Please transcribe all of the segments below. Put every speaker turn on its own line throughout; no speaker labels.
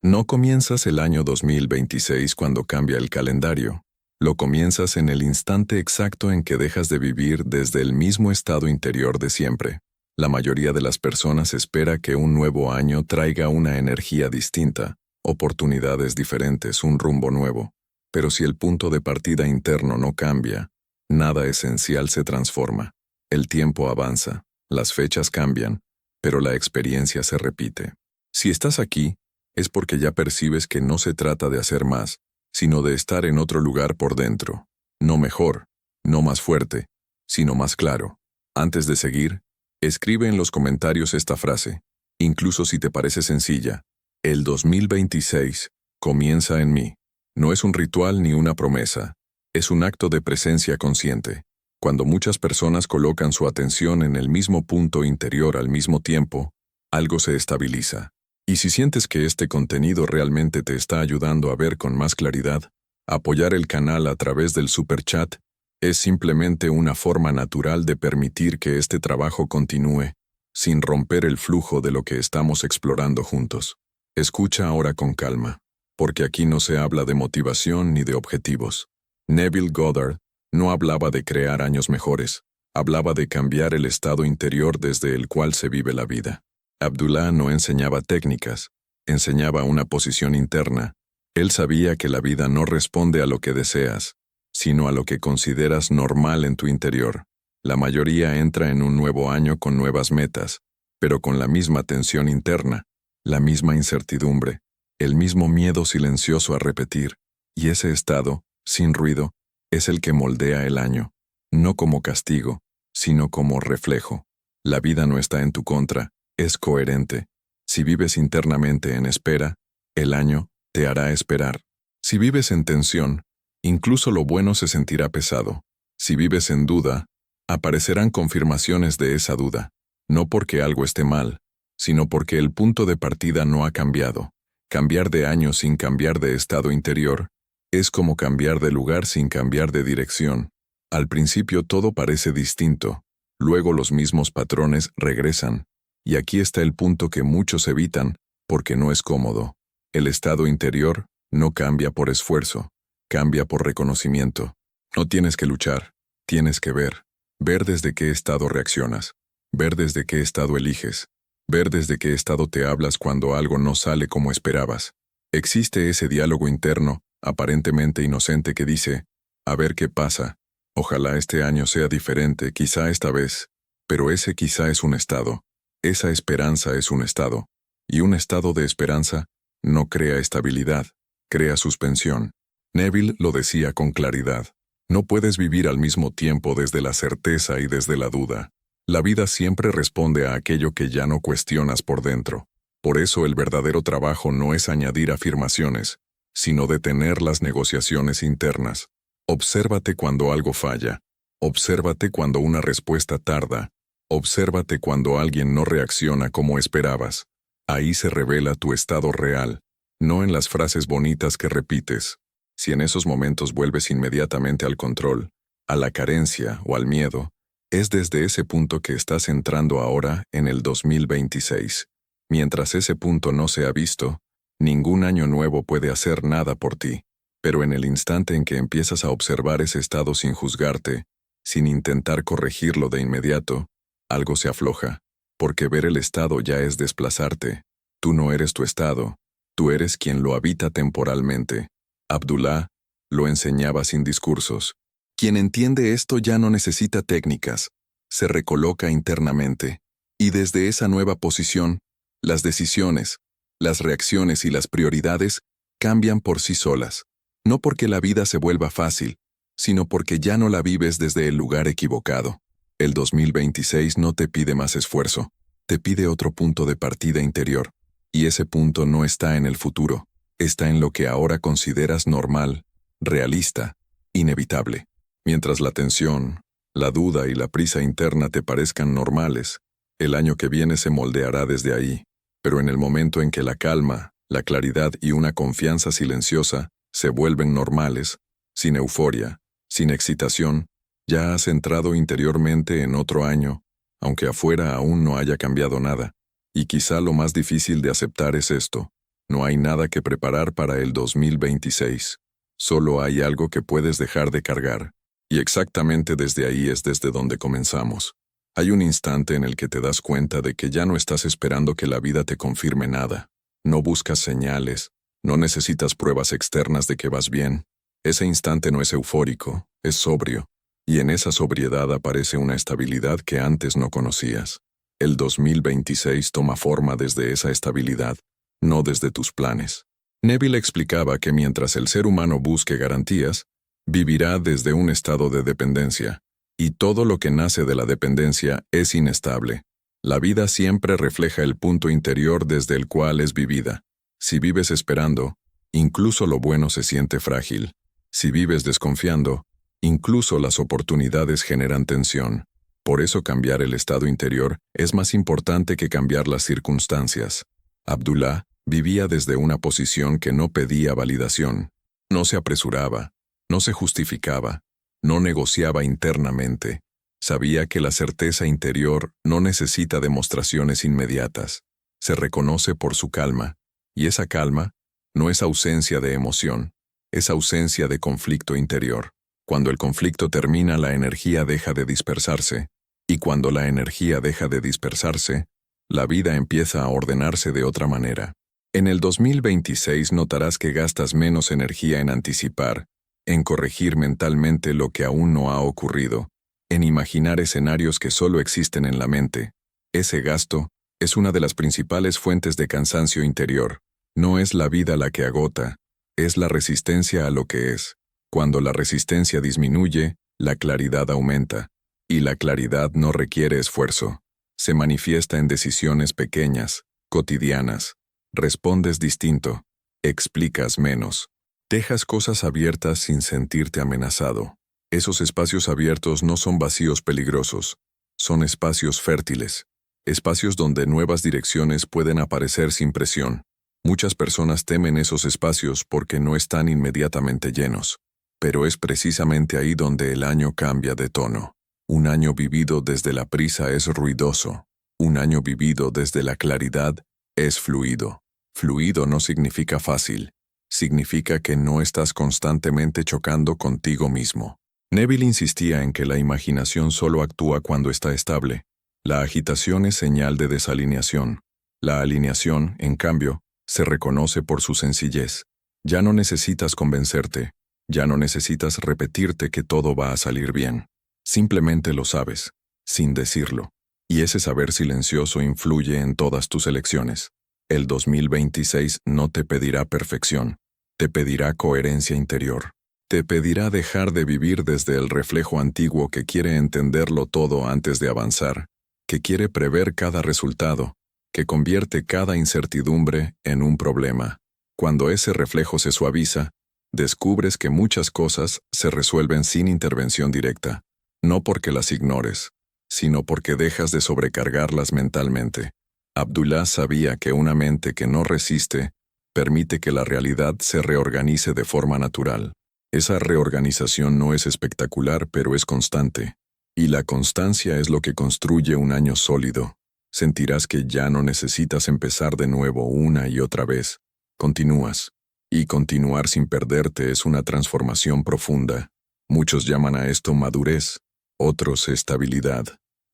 No comienzas el año 2026 cuando cambia el calendario. Lo comienzas en el instante exacto en que dejas de vivir desde el mismo estado interior de siempre. La mayoría de las personas espera que un nuevo año traiga una energía distinta, oportunidades diferentes, un rumbo nuevo. Pero si el punto de partida interno no cambia, nada esencial se transforma. El tiempo avanza, las fechas cambian, pero la experiencia se repite. Si estás aquí, es porque ya percibes que no se trata de hacer más, sino de estar en otro lugar por dentro. No mejor, no más fuerte, sino más claro. Antes de seguir, escribe en los comentarios esta frase, incluso si te parece sencilla. El 2026 comienza en mí. No es un ritual ni una promesa, es un acto de presencia consciente. Cuando muchas personas colocan su atención en el mismo punto interior al mismo tiempo, algo se estabiliza. Y si sientes que este contenido realmente te está ayudando a ver con más claridad, apoyar el canal a través del super chat es simplemente una forma natural de permitir que este trabajo continúe, sin romper el flujo de lo que estamos explorando juntos. Escucha ahora con calma, porque aquí no se habla de motivación ni de objetivos. Neville Goddard no hablaba de crear años mejores, hablaba de cambiar el estado interior desde el cual se vive la vida. Abdullah no enseñaba técnicas, enseñaba una posición interna. Él sabía que la vida no responde a lo que deseas, sino a lo que consideras normal en tu interior. La mayoría entra en un nuevo año con nuevas metas, pero con la misma tensión interna, la misma incertidumbre, el mismo miedo silencioso a repetir, y ese estado, sin ruido, es el que moldea el año, no como castigo, sino como reflejo. La vida no está en tu contra, es coherente. Si vives internamente en espera, el año te hará esperar. Si vives en tensión, incluso lo bueno se sentirá pesado. Si vives en duda, aparecerán confirmaciones de esa duda, no porque algo esté mal, sino porque el punto de partida no ha cambiado. Cambiar de año sin cambiar de estado interior es como cambiar de lugar sin cambiar de dirección. Al principio todo parece distinto, luego los mismos patrones regresan. Y aquí está el punto que muchos evitan, porque no es cómodo. El estado interior no cambia por esfuerzo, cambia por reconocimiento. No tienes que luchar, tienes que ver. Ver desde qué estado reaccionas, ver desde qué estado eliges, ver desde qué estado te hablas cuando algo no sale como esperabas. Existe ese diálogo interno, aparentemente inocente, que dice, a ver qué pasa, ojalá este año sea diferente, quizá esta vez, pero ese quizá es un estado. Esa esperanza es un estado, y un estado de esperanza no crea estabilidad, crea suspensión. Neville lo decía con claridad. No puedes vivir al mismo tiempo desde la certeza y desde la duda. La vida siempre responde a aquello que ya no cuestionas por dentro. Por eso el verdadero trabajo no es añadir afirmaciones, sino detener las negociaciones internas. Obsérvate cuando algo falla. Obsérvate cuando una respuesta tarda. Obsérvate cuando alguien no reacciona como esperabas. Ahí se revela tu estado real, no en las frases bonitas que repites. Si en esos momentos vuelves inmediatamente al control, a la carencia o al miedo, es desde ese punto que estás entrando ahora en el 2026. Mientras ese punto no sea visto, ningún año nuevo puede hacer nada por ti. Pero en el instante en que empiezas a observar ese estado sin juzgarte, sin intentar corregirlo de inmediato, algo se afloja, porque ver el estado ya es desplazarte. Tú no eres tu estado, tú eres quien lo habita temporalmente. Abdullah lo enseñaba sin discursos. Quien entiende esto ya no necesita técnicas, se recoloca internamente, y desde esa nueva posición, las decisiones, las reacciones y las prioridades cambian por sí solas, no porque la vida se vuelva fácil, sino porque ya no la vives desde el lugar equivocado. El 2026 no te pide más esfuerzo, te pide otro punto de partida interior, y ese punto no está en el futuro, está en lo que ahora consideras normal, realista, inevitable. Mientras la tensión, la duda y la prisa interna te parezcan normales, el año que viene se moldeará desde ahí, pero en el momento en que la calma, la claridad y una confianza silenciosa se vuelven normales, sin euforia, sin excitación, ya has entrado interiormente en otro año, aunque afuera aún no haya cambiado nada. Y quizá lo más difícil de aceptar es esto. No hay nada que preparar para el 2026. Solo hay algo que puedes dejar de cargar. Y exactamente desde ahí es desde donde comenzamos. Hay un instante en el que te das cuenta de que ya no estás esperando que la vida te confirme nada. No buscas señales, no necesitas pruebas externas de que vas bien. Ese instante no es eufórico, es sobrio. Y en esa sobriedad aparece una estabilidad que antes no conocías. El 2026 toma forma desde esa estabilidad, no desde tus planes. Neville explicaba que mientras el ser humano busque garantías, vivirá desde un estado de dependencia, y todo lo que nace de la dependencia es inestable. La vida siempre refleja el punto interior desde el cual es vivida. Si vives esperando, incluso lo bueno se siente frágil. Si vives desconfiando, incluso las oportunidades generan tensión. Por eso cambiar el estado interior es más importante que cambiar las circunstancias. Abdullah vivía desde una posición que no pedía validación. No se apresuraba, no se justificaba, no negociaba internamente. Sabía que la certeza interior no necesita demostraciones inmediatas. Se reconoce por su calma, y esa calma no es ausencia de emoción, es ausencia de conflicto interior. Cuando el conflicto termina, la energía deja de dispersarse, y cuando la energía deja de dispersarse, la vida empieza a ordenarse de otra manera. En el 2026 notarás que gastas menos energía en anticipar, en corregir mentalmente lo que aún no ha ocurrido, en imaginar escenarios que solo existen en la mente. Ese gasto es una de las principales fuentes de cansancio interior. No es la vida la que agota, es la resistencia a lo que es. Cuando la resistencia disminuye, la claridad aumenta, y la claridad no requiere esfuerzo. Se manifiesta en decisiones pequeñas, cotidianas. Respondes distinto, explicas menos. Dejas cosas abiertas sin sentirte amenazado. Esos espacios abiertos no son vacíos peligrosos, son espacios fértiles, espacios donde nuevas direcciones pueden aparecer sin presión. Muchas personas temen esos espacios porque no están inmediatamente llenos, pero es precisamente ahí donde el año cambia de tono. Un año vivido desde la prisa es ruidoso, un año vivido desde la claridad es fluido. Fluido no significa fácil, significa que no estás constantemente chocando contigo mismo. Neville insistía en que la imaginación solo actúa cuando está estable. La agitación es señal de desalineación. La alineación, en cambio, se reconoce por su sencillez. Ya no necesitas convencerte, ya no necesitas repetirte que todo va a salir bien. Simplemente lo sabes, sin decirlo. Y ese saber silencioso influye en todas tus elecciones. El 2026 no te pedirá perfección, te pedirá coherencia interior. Te pedirá dejar de vivir desde el reflejo antiguo que quiere entenderlo todo antes de avanzar, que quiere prever cada resultado, que convierte cada incertidumbre en un problema. Cuando ese reflejo se suaviza, descubres que muchas cosas se resuelven sin intervención directa, no porque las ignores, sino porque dejas de sobrecargarlas mentalmente. Abdullah sabía que una mente que no resiste permite que la realidad se reorganice de forma natural. Esa reorganización no es espectacular, pero es constante. Y la constancia es lo que construye un año sólido. Sentirás que ya no necesitas empezar de nuevo una y otra vez. Continúas. Y continuar sin perderte es una transformación profunda. Muchos llaman a esto madurez, otros estabilidad.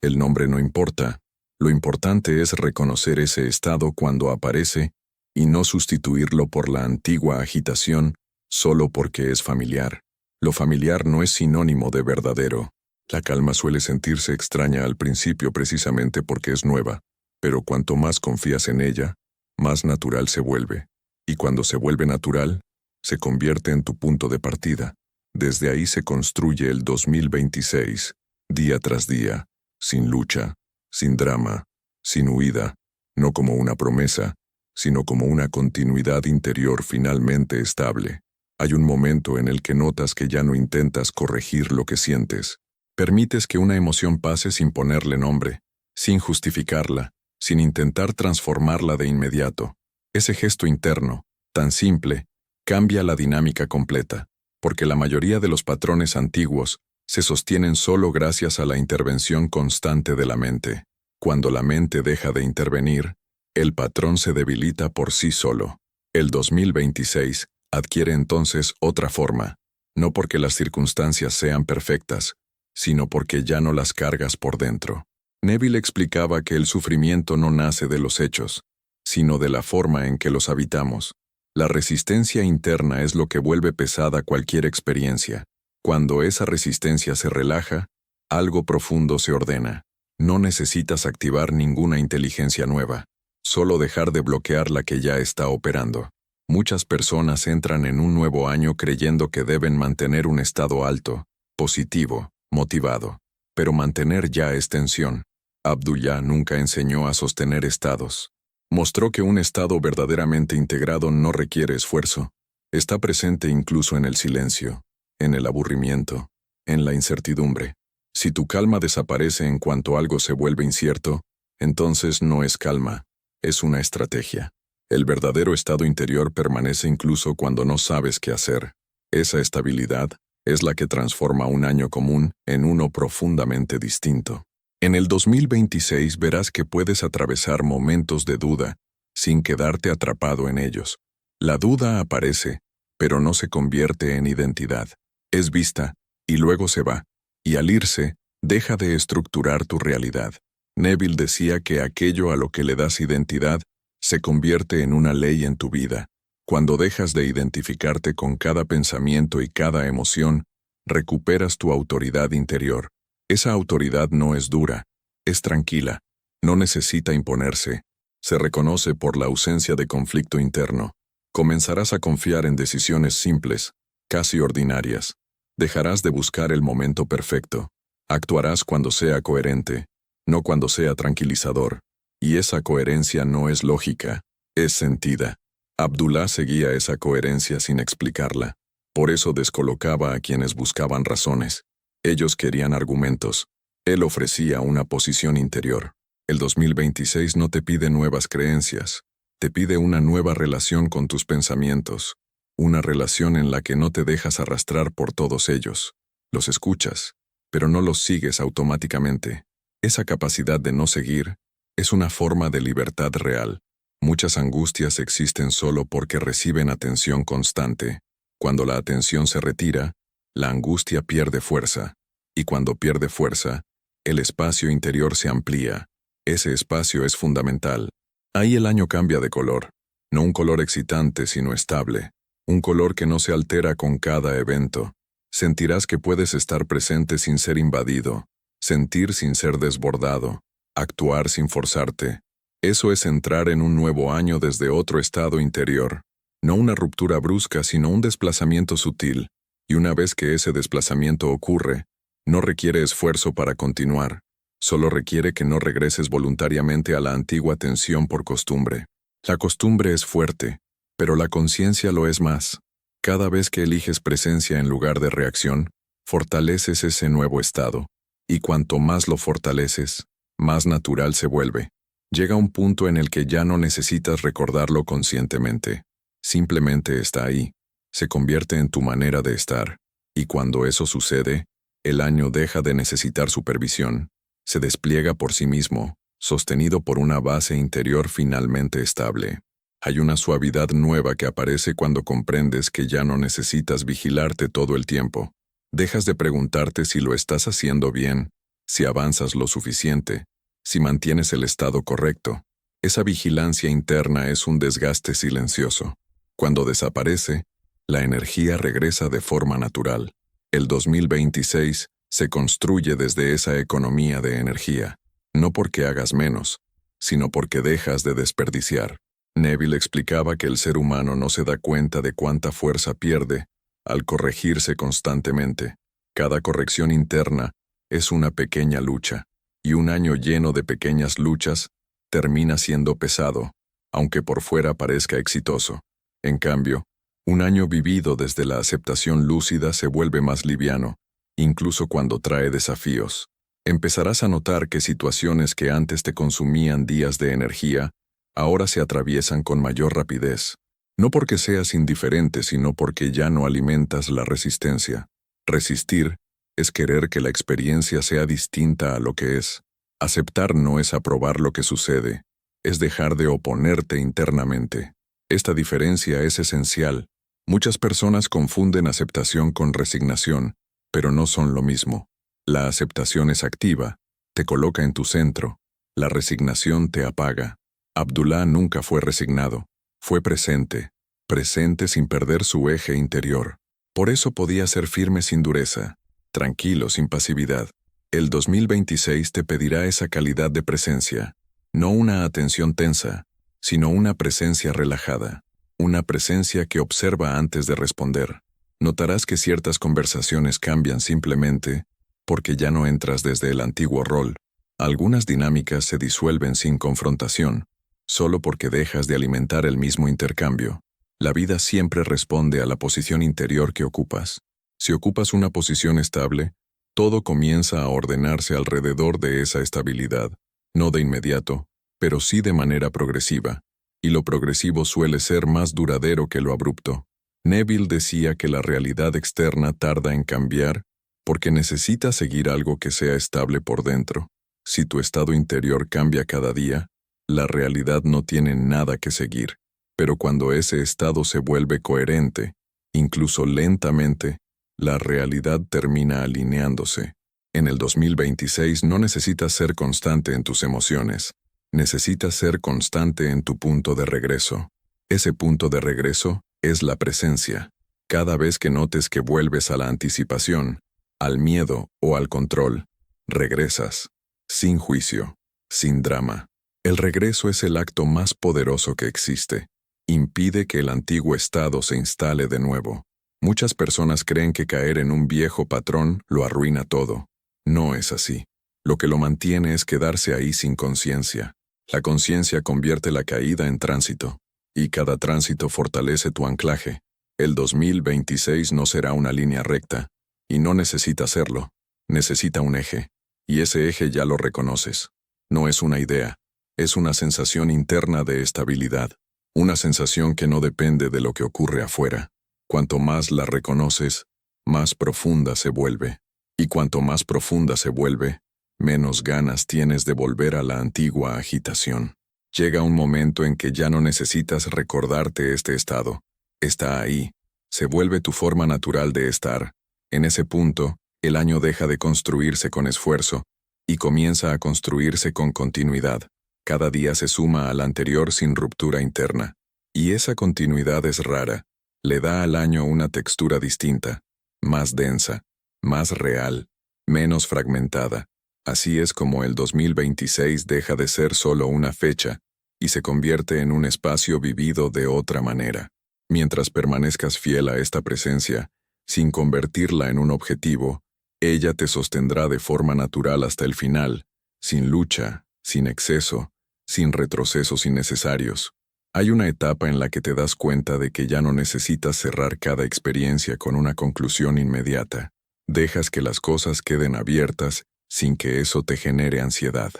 El nombre no importa. Lo importante es reconocer ese estado cuando aparece y no sustituirlo por la antigua agitación solo porque es familiar. Lo familiar no es sinónimo de verdadero. La calma suele sentirse extraña al principio precisamente porque es nueva, pero cuanto más confías en ella, más natural se vuelve. Y cuando se vuelve natural, se convierte en tu punto de partida. Desde ahí se construye el 2026, día tras día, sin lucha, sin drama, sin huida, no como una promesa, sino como una continuidad interior finalmente estable. Hay un momento en el que notas que ya no intentas corregir lo que sientes. Permites que una emoción pase sin ponerle nombre, sin justificarla, sin intentar transformarla de inmediato. Ese gesto interno, tan simple, cambia la dinámica completa, porque la mayoría de los patrones antiguos se sostienen solo gracias a la intervención constante de la mente. Cuando la mente deja de intervenir, el patrón se debilita por sí solo. El 2026 adquiere entonces otra forma, no porque las circunstancias sean perfectas, sino porque ya no las cargas por dentro. Neville explicaba que el sufrimiento no nace de los hechos, sino de la forma en que los habitamos. La resistencia interna es lo que vuelve pesada cualquier experiencia. Cuando esa resistencia se relaja, algo profundo se ordena. No necesitas activar ninguna inteligencia nueva, solo dejar de bloquear la que ya está operando. Muchas personas entran en un nuevo año creyendo que deben mantener un estado alto, positivo, motivado. Pero mantener ya es tensión. Abdullah nunca enseñó a sostener estados. Mostró que un estado verdaderamente integrado no requiere esfuerzo. Está presente incluso en el silencio, en el aburrimiento, en la incertidumbre. Si tu calma desaparece en cuanto algo se vuelve incierto, entonces no es calma, es una estrategia. El verdadero estado interior permanece incluso cuando no sabes qué hacer. Esa estabilidad es la que transforma un año común en uno profundamente distinto. En el 2026 verás que puedes atravesar momentos de duda sin quedarte atrapado en ellos. La duda aparece, pero no se convierte en identidad. Es vista, y luego se va, y al irse, deja de estructurar tu realidad. Neville decía que aquello a lo que le das identidad se convierte en una ley en tu vida. Cuando dejas de identificarte con cada pensamiento y cada emoción, recuperas tu autoridad interior. Esa autoridad no es dura, es tranquila, no necesita imponerse. Se reconoce por la ausencia de conflicto interno. Comenzarás a confiar en decisiones simples, casi ordinarias. Dejarás de buscar el momento perfecto. Actuarás cuando sea coherente, no cuando sea tranquilizador. Y esa coherencia no es lógica, es sentida. Abdullah seguía esa coherencia sin explicarla. Por eso descolocaba a quienes buscaban razones. Ellos querían argumentos. Él ofrecía una posición interior. El 2026 no te pide nuevas creencias. Te pide una nueva relación con tus pensamientos. Una relación en la que no te dejas arrastrar por todos ellos. Los escuchas, pero no los sigues automáticamente. Esa capacidad de no seguir es una forma de libertad real. Muchas angustias existen solo porque reciben atención constante. Cuando la atención se retira, la angustia pierde fuerza. Y cuando pierde fuerza, el espacio interior se amplía. Ese espacio es fundamental. Ahí el año cambia de color. No un color excitante, sino estable. Un color que no se altera con cada evento. Sentirás que puedes estar presente sin ser invadido. Sentir sin ser desbordado. Actuar sin forzarte. Eso es entrar en un nuevo año desde otro estado interior. No una ruptura brusca, sino un desplazamiento sutil. Y una vez que ese desplazamiento ocurre, no requiere esfuerzo para continuar. Solo requiere que no regreses voluntariamente a la antigua tensión por costumbre. La costumbre es fuerte, pero la conciencia lo es más. Cada vez que eliges presencia en lugar de reacción, fortaleces ese nuevo estado. Y cuanto más lo fortaleces, más natural se vuelve. Llega un punto en el que ya no necesitas recordarlo conscientemente. Simplemente está ahí. Se convierte en tu manera de estar. Y cuando eso sucede, el año deja de necesitar supervisión. Se despliega por sí mismo, sostenido por una base interior finalmente estable. Hay una suavidad nueva que aparece cuando comprendes que ya no necesitas vigilarte todo el tiempo. Dejas de preguntarte si lo estás haciendo bien, si avanzas lo suficiente, si mantienes el estado correcto. Esa vigilancia interna es un desgaste silencioso. Cuando desaparece, la energía regresa de forma natural. El 2026 se construye desde esa economía de energía, no porque hagas menos, sino porque dejas de desperdiciar. Neville explicaba que el ser humano no se da cuenta de cuánta fuerza pierde al corregirse constantemente. Cada corrección interna es una pequeña lucha, y un año lleno de pequeñas luchas termina siendo pesado, aunque por fuera parezca exitoso. En cambio, un año vivido desde la aceptación lúcida se vuelve más liviano, incluso cuando trae desafíos. Empezarás a notar que situaciones que antes te consumían días de energía, ahora se atraviesan con mayor rapidez. No porque seas indiferente, sino porque ya no alimentas la resistencia. Resistir es querer que la experiencia sea distinta a lo que es. Aceptar no es aprobar lo que sucede, es dejar de oponerte internamente. Esta diferencia es esencial. Muchas personas confunden aceptación con resignación, pero no son lo mismo. La aceptación es activa, te coloca en tu centro. La resignación te apaga. Abdullah nunca fue resignado. Fue presente, presente sin perder su eje interior. Por eso podía ser firme sin dureza, tranquilo sin pasividad. El 2026 te pedirá esa calidad de presencia, no una atención tensa, sino una presencia relajada, una presencia que observa antes de responder. Notarás que ciertas conversaciones cambian simplemente porque ya no entras desde el antiguo rol. Algunas dinámicas se disuelven sin confrontación, solo porque dejas de alimentar el mismo intercambio. La vida siempre responde a la posición interior que ocupas. Si ocupas una posición estable, todo comienza a ordenarse alrededor de esa estabilidad, no de inmediato, pero sí de manera progresiva, y lo progresivo suele ser más duradero que lo abrupto. Neville decía que la realidad externa tarda en cambiar porque necesita seguir algo que sea estable por dentro. Si tu estado interior cambia cada día, la realidad no tiene nada que seguir. Pero cuando ese estado se vuelve coherente, incluso lentamente, la realidad termina alineándose. En el 2026 no necesitas ser constante en tus emociones, necesitas ser constante en tu punto de regreso. Ese punto de regreso es la presencia. Cada vez que notes que vuelves a la anticipación, al miedo o al control, regresas, sin juicio, sin drama. El regreso es el acto más poderoso que existe. Impide que el antiguo estado se instale de nuevo. Muchas personas creen que caer en un viejo patrón lo arruina todo. No es así. Lo que lo mantiene es quedarse ahí sin conciencia. La conciencia convierte la caída en tránsito, y cada tránsito fortalece tu anclaje. El 2026 no será una línea recta, y no necesita serlo. Necesita un eje, y ese eje ya lo reconoces. No es una idea, es una sensación interna de estabilidad. Una sensación que no depende de lo que ocurre afuera. Cuanto más la reconoces, más profunda se vuelve. Y cuanto más profunda se vuelve, menos ganas tienes de volver a la antigua agitación. Llega un momento en que ya no necesitas recordarte este estado. Está ahí. Se vuelve tu forma natural de estar. En ese punto, el año deja de construirse con esfuerzo y comienza a construirse con continuidad. Cada día se suma al anterior sin ruptura interna. Y esa continuidad es rara. Le da al año una textura distinta, más densa, más real, menos fragmentada. Así es como el 2026 deja de ser solo una fecha y se convierte en un espacio vivido de otra manera. Mientras permanezcas fiel a esta presencia, sin convertirla en un objetivo, ella te sostendrá de forma natural hasta el final, sin lucha, sin exceso, sin retrocesos innecesarios. Hay una etapa en la que te das cuenta de que ya no necesitas cerrar cada experiencia con una conclusión inmediata. Dejas que las cosas queden abiertas sin que eso te genere ansiedad.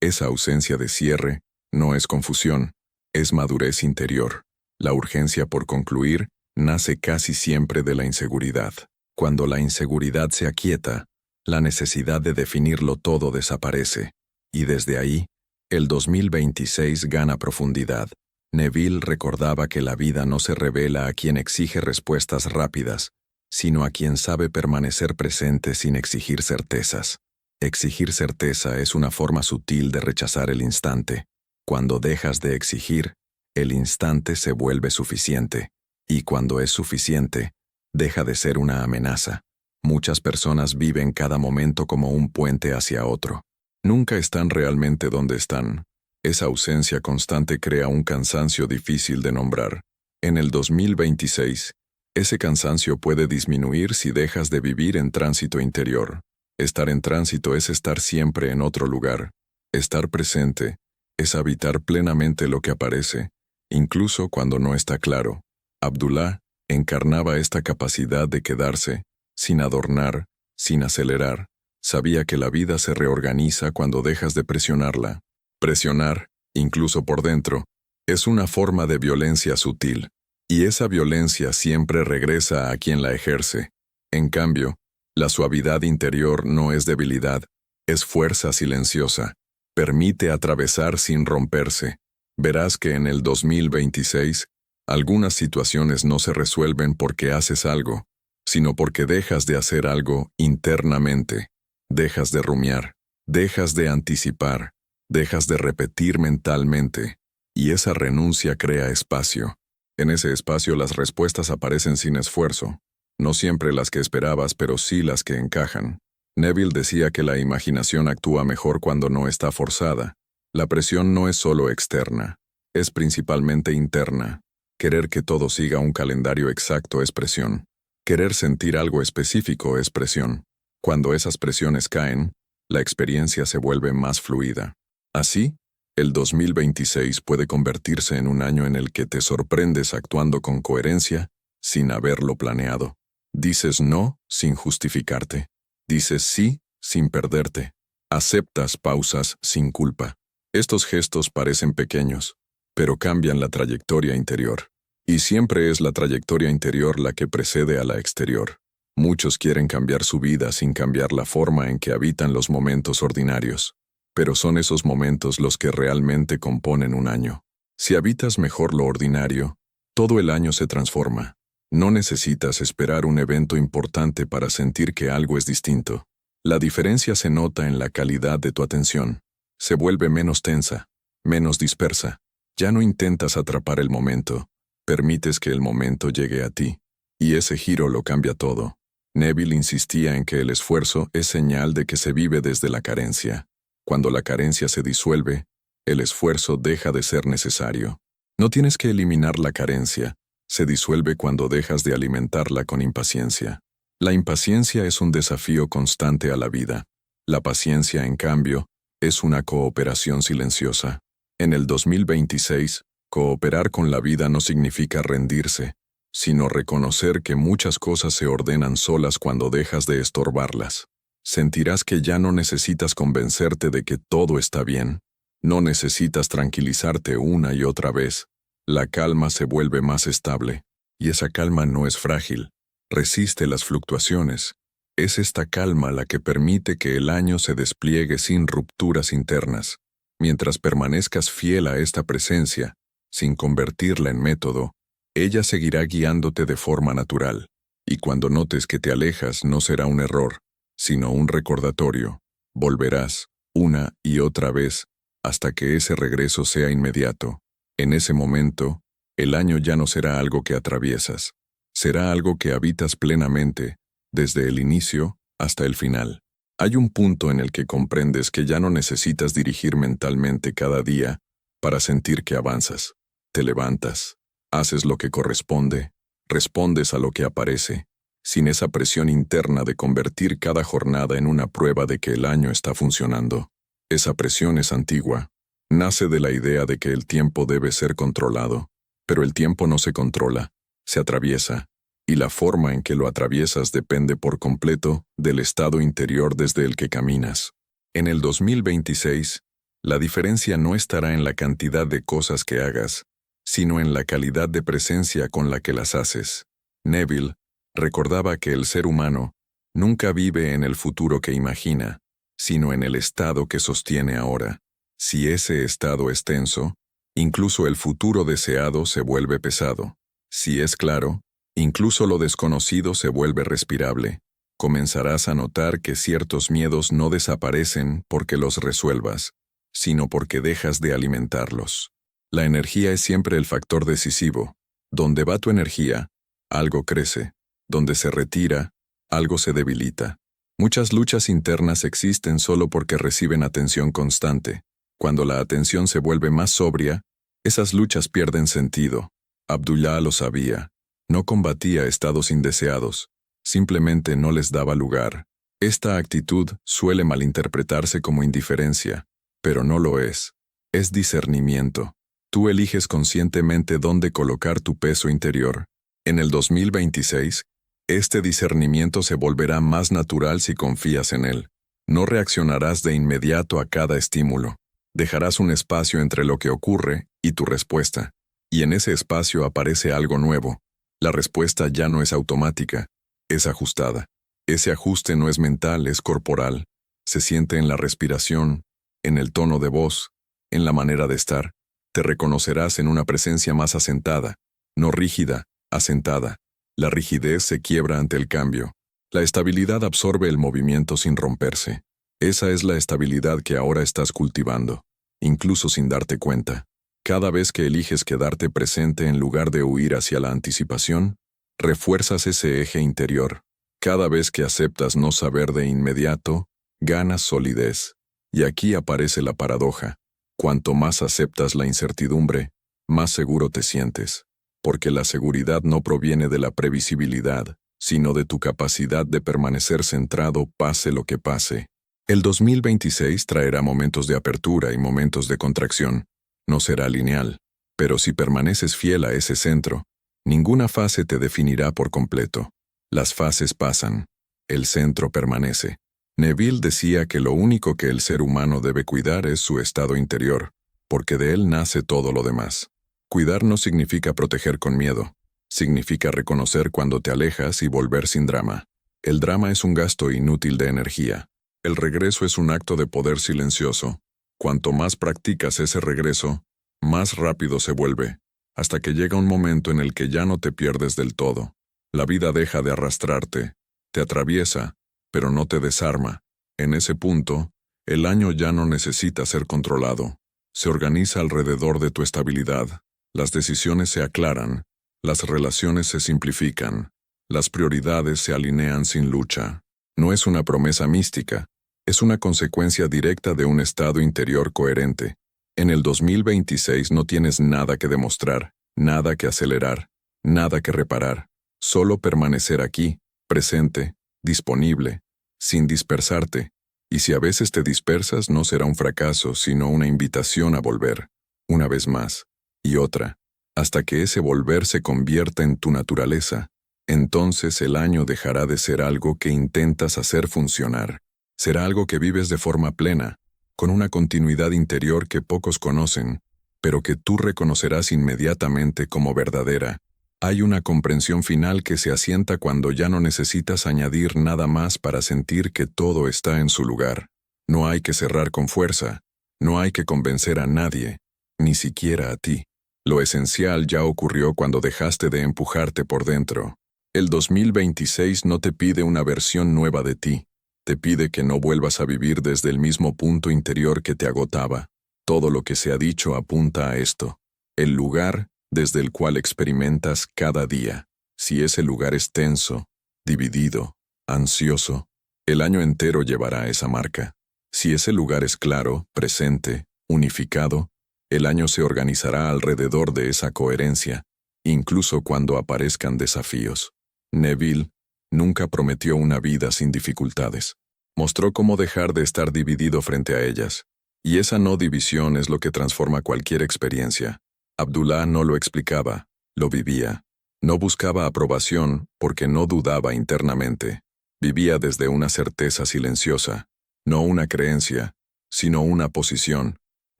Esa ausencia de cierre no es confusión, es madurez interior. La urgencia por concluir nace casi siempre de la inseguridad. Cuando la inseguridad se aquieta, la necesidad de definirlo todo desaparece, y desde ahí, el 2026 gana profundidad. Neville recordaba que la vida no se revela a quien exige respuestas rápidas, sino a quien sabe permanecer presente sin exigir certezas. Exigir certeza es una forma sutil de rechazar el instante. Cuando dejas de exigir, el instante se vuelve suficiente, y cuando es suficiente, deja de ser una amenaza. Muchas personas viven cada momento como un puente hacia otro. Nunca están realmente donde están. Esa ausencia constante crea un cansancio difícil de nombrar. En el 2026, ese cansancio puede disminuir si dejas de vivir en tránsito interior. Estar en tránsito es estar siempre en otro lugar. Estar presente es habitar plenamente lo que aparece, incluso cuando no está claro. Abdullah encarnaba esta capacidad de quedarse, sin adornar, sin acelerar. Sabía que la vida se reorganiza cuando dejas de presionarla. Presionar, incluso por dentro, es una forma de violencia sutil, y esa violencia siempre regresa a quien la ejerce. En cambio, la suavidad interior no es debilidad, es fuerza silenciosa. Permite atravesar sin romperse. Verás que en el 2026, Algunas situaciones no se resuelven porque haces algo, sino porque dejas de hacer algo internamente. Dejas de rumiar, dejas de anticipar, dejas de repetir mentalmente, y esa renuncia crea espacio. En ese espacio las respuestas aparecen sin esfuerzo, no siempre las que esperabas, pero sí las que encajan. Neville decía que la imaginación actúa mejor cuando no está forzada. La presión no es solo externa, es principalmente interna. Querer que todo siga un calendario exacto es presión. Querer sentir algo específico es presión. Cuando esas presiones caen, la experiencia se vuelve más fluida. Así, el 2026 puede convertirse en un año en el que te sorprendes actuando con coherencia sin haberlo planeado. Dices no sin justificarte. Dices sí sin perderte. Aceptas pausas sin culpa. Estos gestos parecen pequeños, pero cambian la trayectoria interior. Y siempre es la trayectoria interior la que precede a la exterior. Muchos quieren cambiar su vida sin cambiar la forma en que habitan los momentos ordinarios. Pero son esos momentos los que realmente componen un año. Si habitas mejor lo ordinario, todo el año se transforma. No necesitas esperar un evento importante para sentir que algo es distinto. La diferencia se nota en la calidad de tu atención. Se vuelve menos tensa, menos dispersa. Ya no intentas atrapar el momento, permites que el momento llegue a ti. Y ese giro lo cambia todo. Neville insistía en que el esfuerzo es señal de que se vive desde la carencia. Cuando la carencia se disuelve, el esfuerzo deja de ser necesario. No tienes que eliminar la carencia, se disuelve cuando dejas de alimentarla con impaciencia. La impaciencia es un desafío constante a la vida. La paciencia, en cambio, es una cooperación silenciosa. En el 2026, cooperar con la vida no significa rendirse, sino reconocer que muchas cosas se ordenan solas cuando dejas de estorbarlas. Sentirás que ya no necesitas convencerte de que todo está bien. No necesitas tranquilizarte una y otra vez. La calma se vuelve más estable, y esa calma no es frágil. Resiste las fluctuaciones. Es esta calma la que permite que el año se despliegue sin rupturas internas. Mientras permanezcas fiel a esta presencia, sin convertirla en método, ella seguirá guiándote de forma natural. Y cuando notes que te alejas, no será un error, sino un recordatorio. Volverás, una y otra vez, hasta que ese regreso sea inmediato. En ese momento, el año ya no será algo que atraviesas, será algo que habitas plenamente, desde el inicio hasta el final. Hay un punto en el que comprendes que ya no necesitas dirigir mentalmente cada día para sentir que avanzas. Te levantas, haces lo que corresponde, respondes a lo que aparece, sin esa presión interna de convertir cada jornada en una prueba de que el año está funcionando. Esa presión es antigua. Nace de la idea de que el tiempo debe ser controlado, pero el tiempo no se controla, se atraviesa, y la forma en que lo atraviesas depende por completo del estado interior desde el que caminas. En el 2026, la diferencia no estará en la cantidad de cosas que hagas, sino en la calidad de presencia con la que las haces. Neville recordaba que el ser humano nunca vive en el futuro que imagina, sino en el estado que sostiene ahora. Si ese estado es tenso, incluso el futuro deseado se vuelve pesado. Si es claro, incluso lo desconocido se vuelve respirable. Comenzarás a notar que ciertos miedos no desaparecen porque los resuelvas, sino porque dejas de alimentarlos. La energía es siempre el factor decisivo. Donde va tu energía, algo crece. Donde se retira, algo se debilita. Muchas luchas internas existen solo porque reciben atención constante. Cuando la atención se vuelve más sobria, esas luchas pierden sentido. Abdullah lo sabía. No combatía estados indeseados, simplemente no les daba lugar. Esta actitud suele malinterpretarse como indiferencia, pero no lo es. Es discernimiento. Tú eliges conscientemente dónde colocar tu peso interior. En el 2026, este discernimiento se volverá más natural si confías en él. No reaccionarás de inmediato a cada estímulo. Dejarás un espacio entre lo que ocurre y tu respuesta, y en ese espacio aparece algo nuevo. La respuesta ya no es automática, es ajustada. Ese ajuste no es mental, es corporal. Se siente en la respiración, en el tono de voz, en la manera de estar. Te reconocerás en una presencia más asentada, no rígida, asentada. La rigidez se quiebra ante el cambio. La estabilidad absorbe el movimiento sin romperse. Esa es la estabilidad que ahora estás cultivando, incluso sin darte cuenta. Cada vez que eliges quedarte presente en lugar de huir hacia la anticipación, refuerzas ese eje interior. Cada vez que aceptas no saber de inmediato, ganas solidez. Y aquí aparece la paradoja. Cuanto más aceptas la incertidumbre, más seguro te sientes, porque la seguridad no proviene de la previsibilidad, sino de tu capacidad de permanecer centrado pase lo que pase. El 2026 traerá momentos de apertura y momentos de contracción. No será lineal, pero si permaneces fiel a ese centro, ninguna fase te definirá por completo. Las fases pasan, el centro permanece. Neville decía que lo único que el ser humano debe cuidar es su estado interior, porque de él nace todo lo demás. Cuidar no significa proteger con miedo, significa reconocer cuando te alejas y volver sin drama. El drama es un gasto inútil de energía. El regreso es un acto de poder silencioso. Cuanto más practicas ese regreso, más rápido se vuelve, hasta que llega un momento en el que ya no te pierdes del todo. La vida deja de arrastrarte, te atraviesa, pero no te desarma. En ese punto, el año ya no necesita ser controlado. Se organiza alrededor de tu estabilidad. Las decisiones se aclaran, las relaciones se simplifican, las prioridades se alinean sin lucha. No es una promesa mística, es una consecuencia directa de un estado interior coherente. En el 2026 no tienes nada que demostrar, nada que acelerar, nada que reparar. Solo permanecer aquí, presente, disponible, sin dispersarte. Y si a veces te dispersas, no será un fracaso, sino una invitación a volver, una vez más, y otra, hasta que ese volver se convierta en tu naturaleza. Entonces el año dejará de ser algo que intentas hacer funcionar. Será algo que vives de forma plena, con una continuidad interior que pocos conocen, pero que tú reconocerás inmediatamente como verdadera. Hay una comprensión final que se asienta cuando ya no necesitas añadir nada más para sentir que todo está en su lugar. No hay que cerrar con fuerza, no hay que convencer a nadie, ni siquiera a ti. Lo esencial ya ocurrió cuando dejaste de empujarte por dentro. El 2026 no te pide una versión nueva de ti, te pide que no vuelvas a vivir desde el mismo punto interior que te agotaba. Todo lo que se ha dicho apunta a esto. El lugar desde el cual experimentas cada día. Si ese lugar es tenso, dividido, ansioso, el año entero llevará esa marca. Si ese lugar es claro, presente, unificado, el año se organizará alrededor de esa coherencia, incluso cuando aparezcan desafíos. Neville nunca prometió una vida sin dificultades. Mostró cómo dejar de estar dividido frente a ellas. Y esa no división es lo que transforma cualquier experiencia. Abdullah no lo explicaba, lo vivía. No buscaba aprobación porque no dudaba internamente. Vivía desde una certeza silenciosa, no una creencia, sino una posición.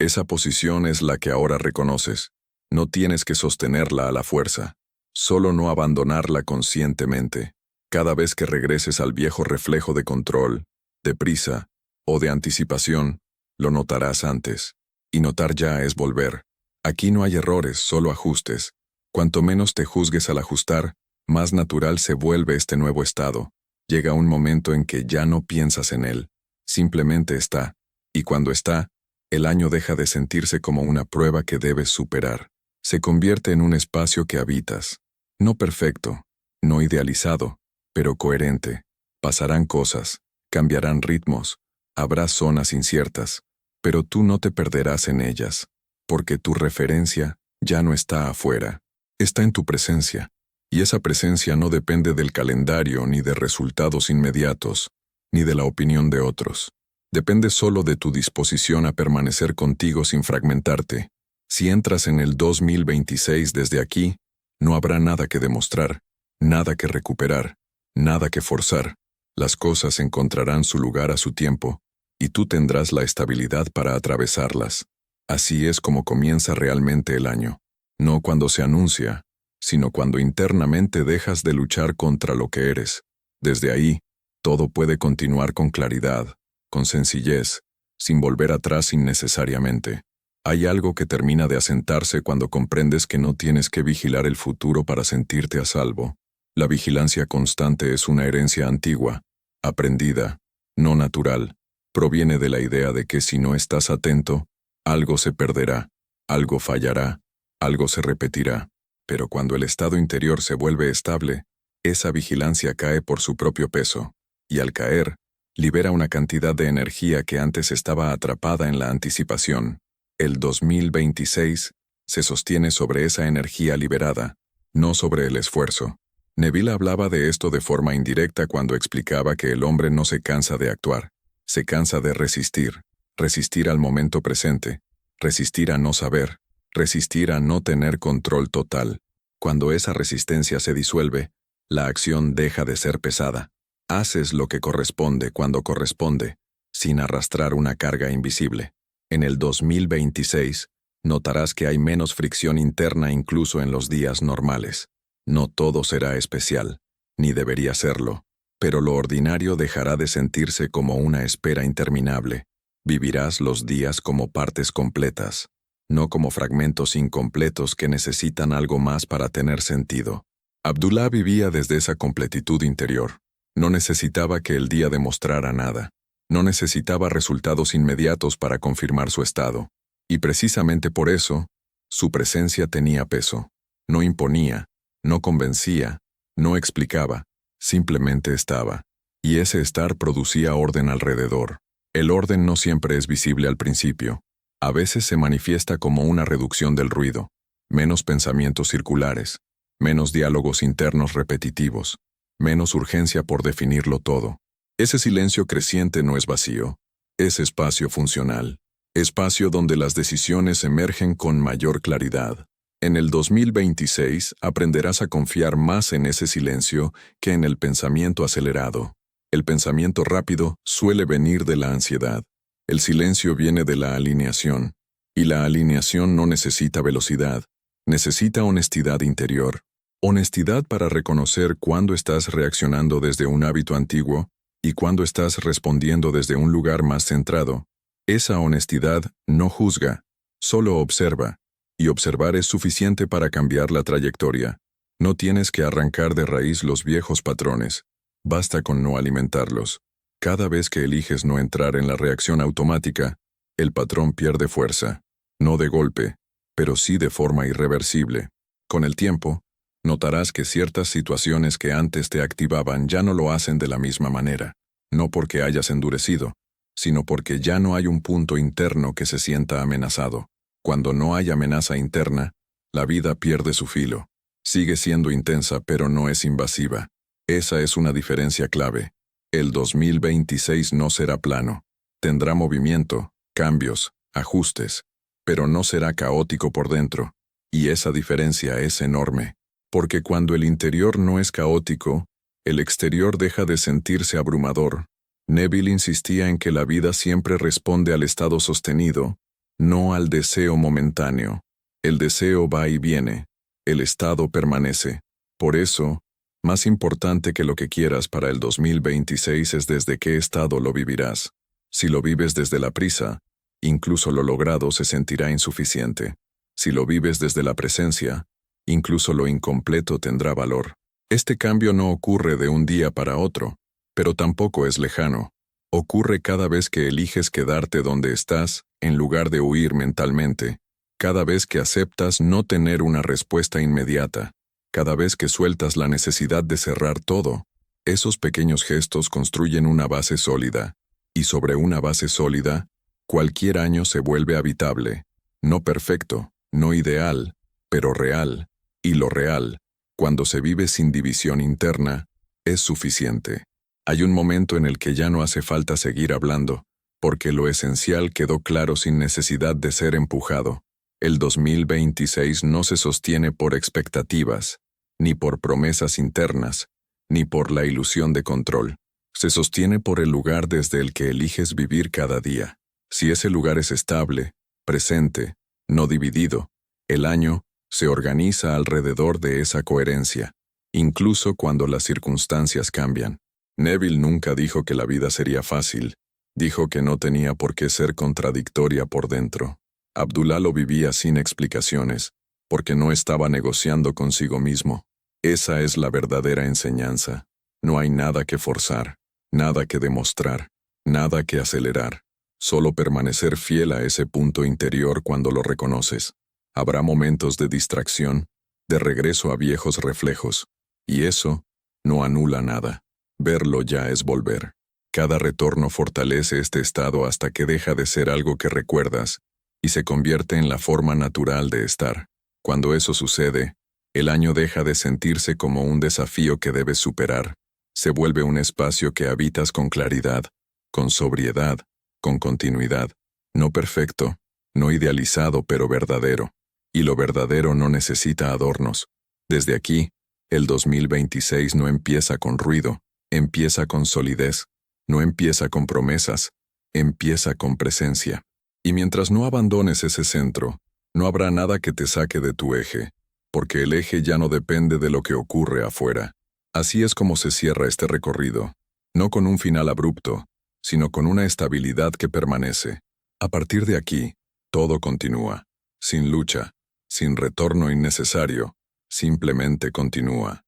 Esa posición es la que ahora reconoces. No tienes que sostenerla a la fuerza, solo no abandonarla conscientemente. Cada vez que regreses al viejo reflejo de control, de prisa o de anticipación, lo notarás antes. Y notar ya es volver. Aquí no hay errores, solo ajustes. Cuanto menos te juzgues al ajustar, más natural se vuelve este nuevo estado. Llega un momento en que ya no piensas en él, simplemente está. Y cuando está, el año deja de sentirse como una prueba que debes superar. Se convierte en un espacio que habitas. No perfecto, no idealizado, pero coherente. Pasarán cosas, cambiarán ritmos, habrá zonas inciertas, pero tú no te perderás en ellas, porque tu referencia ya no está afuera, está en tu presencia, y esa presencia no depende del calendario ni de resultados inmediatos, ni de la opinión de otros. Depende solo de tu disposición a permanecer contigo sin fragmentarte. Si entras en el 2026 desde aquí, no habrá nada que demostrar, nada que recuperar, nada que forzar. Las cosas encontrarán su lugar a su tiempo, y tú tendrás la estabilidad para atravesarlas. Así es como comienza realmente el año. No cuando se anuncia, sino cuando internamente dejas de luchar contra lo que eres. Desde ahí, todo puede continuar con claridad, con sencillez, sin volver atrás innecesariamente. Hay algo que termina de asentarse cuando comprendes que no tienes que vigilar el futuro para sentirte a salvo. La vigilancia constante es una herencia antigua, aprendida, no natural. Proviene de la idea de que si no estás atento, algo se perderá, algo fallará, algo se repetirá. Pero cuando el estado interior se vuelve estable, esa vigilancia cae por su propio peso, y al caer, libera una cantidad de energía que antes estaba atrapada en la anticipación. El 2026 se sostiene sobre esa energía liberada, no sobre el esfuerzo. Neville hablaba de esto de forma indirecta cuando explicaba que el hombre no se cansa de actuar, se cansa de resistir, resistir al momento presente, resistir a no saber, resistir a no tener control total. Cuando esa resistencia se disuelve, la acción deja de ser pesada. Haces lo que corresponde cuando corresponde, sin arrastrar una carga invisible. En el 2026, notarás que hay menos fricción interna incluso en los días normales. No todo será especial, ni debería serlo, pero lo ordinario dejará de sentirse como una espera interminable. Vivirás los días como partes completas, no como fragmentos incompletos que necesitan algo más para tener sentido. Abdullah vivía desde esa completitud interior. No necesitaba que el día demostrara nada. No necesitaba resultados inmediatos para confirmar su estado. Y precisamente por eso, su presencia tenía peso. No imponía, no convencía, no explicaba, simplemente estaba. Y ese estar producía orden alrededor. El orden no siempre es visible al principio. A veces se manifiesta como una reducción del ruido, menos pensamientos circulares, menos diálogos internos repetitivos, menos urgencia por definirlo todo. Ese silencio creciente no es vacío, es espacio funcional, espacio donde las decisiones emergen con mayor claridad. En el 2026 aprenderás a confiar más en ese silencio que en el pensamiento acelerado. El pensamiento rápido suele venir de la ansiedad. El silencio viene de la alineación, y la alineación no necesita velocidad, necesita honestidad interior. Honestidad para reconocer cuándo estás reaccionando desde un hábito antiguo y cuándo estás respondiendo desde un lugar más centrado. Esa honestidad no juzga, solo observa, y observar es suficiente para cambiar la trayectoria. No tienes que arrancar de raíz los viejos patrones, basta con no alimentarlos. Cada vez que eliges no entrar en la reacción automática, el patrón pierde fuerza, no de golpe, pero sí de forma irreversible. Con el tiempo, notarás que ciertas situaciones que antes te activaban ya no lo hacen de la misma manera, no porque hayas endurecido, sino porque ya no hay un punto interno que se sienta amenazado. Cuando no hay amenaza interna, la vida pierde su filo. Sigue siendo intensa, pero no es invasiva. Esa es una diferencia clave. El 2026 no será plano. Tendrá movimiento, cambios, ajustes, pero no será caótico por dentro. Y esa diferencia es enorme. Porque cuando el interior no es caótico, el exterior deja de sentirse abrumador. Neville insistía en que la vida siempre responde al estado sostenido, no al deseo momentáneo. El deseo va y viene, el estado permanece. Por eso, más importante que lo que quieras para el 2026 es desde qué estado lo vivirás. Si lo vives desde la prisa, incluso lo logrado se sentirá insuficiente. Si lo vives desde la presencia, incluso lo incompleto tendrá valor. Este cambio no ocurre de un día para otro, pero tampoco es lejano. Ocurre cada vez que eliges quedarte donde estás, en lugar de huir mentalmente. Cada vez que aceptas no tener una respuesta inmediata. Cada vez que sueltas la necesidad de cerrar todo. Esos pequeños gestos construyen una base sólida. Y sobre una base sólida, cualquier año se vuelve habitable. No perfecto, no ideal, pero real. Y lo real, cuando se vive sin división interna, es suficiente. Hay un momento en el que ya no hace falta seguir hablando, porque lo esencial quedó claro sin necesidad de ser empujado. El 2026 no se sostiene por expectativas, ni por promesas internas, ni por la ilusión de control. Se sostiene por el lugar desde el que eliges vivir cada día. Si ese lugar es estable, presente, no dividido, el año se organiza alrededor de esa coherencia, incluso cuando las circunstancias cambian. Neville nunca dijo que la vida sería fácil, dijo que no tenía por qué ser contradictoria por dentro. Abdullah lo vivía sin explicaciones, porque no estaba negociando consigo mismo. Esa es la verdadera enseñanza. No hay nada que forzar, nada que demostrar, nada que acelerar. Solo permanecer fiel a ese punto interior cuando lo reconoces. Habrá momentos de distracción, de regreso a viejos reflejos, y eso no anula nada. Verlo ya es volver. Cada retorno fortalece este estado hasta que deja de ser algo que recuerdas y se convierte en la forma natural de estar. Cuando eso sucede, el año deja de sentirse como un desafío que debes superar. Se vuelve un espacio que habitas con claridad, con sobriedad, con continuidad. No perfecto, no idealizado, pero verdadero. Y lo verdadero no necesita adornos. Desde aquí, el 2026 no empieza con ruido, empieza con solidez. No empieza con promesas, empieza con presencia. Y mientras no abandones ese centro, no habrá nada que te saque de tu eje, porque el eje ya no depende de lo que ocurre afuera. Así es como se cierra este recorrido, no con un final abrupto, sino con una estabilidad que permanece. A partir de aquí, todo continúa, sin lucha, sin retorno innecesario, simplemente continúa.